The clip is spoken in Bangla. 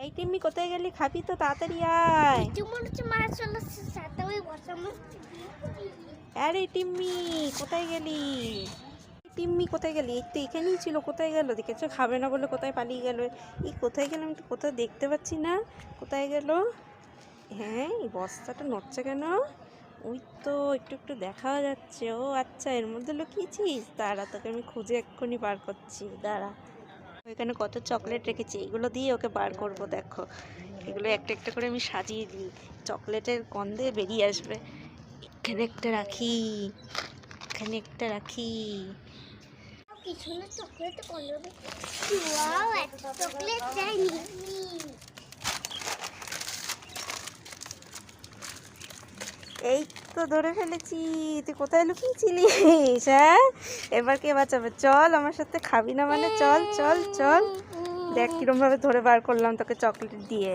এই টিম্মি কোথায় গেলি? খাবি তো, তাড়াতাড়ি আয়। আরে টিম্মি কোথায় গেলি? টিম্মি কোথায় গেলি? এই তো এখানেই ছিল, কোথায় গেল? দেখেছো খাবে না বলে কোথায় পালিয়ে গেল। এই কোথায় গেল? আমি তো কোথাও দেখতে পাচ্ছি না, কোথায় গেল? হ্যাঁ, এই বস্তাটা নড়ছে কেন? ওই তো একটু একটু দেখা যাচ্ছে। ও আচ্ছা, এর মধ্যে লুকিয়েছিস, দাঁড়া তোকে আমি খুঁজে এক্ষুনি বার করছি, দাঁড়া। এখানে কত চকলেট রেখেছি, এগুলো দিয়ে ওকে বার করব। দেখো এগুলো একটা একটা করে আমি সাজিয়ে দিই, চকলেটের গন্ধে বেরিয়ে আসবে। এখানে একটা রাখি, এখানে একটা রাখি। এই তো ধরে ফেলেছি। তুই কোথায় লুকিয়েছিলিস? হ্যাঁ, এবার কে বাঁচাবে? চল আমার সাথে, খাবি না মানে চল চল চল। দেখ কিরম ভাবে ধরে বার করলাম তোকে চকলেট দিয়ে।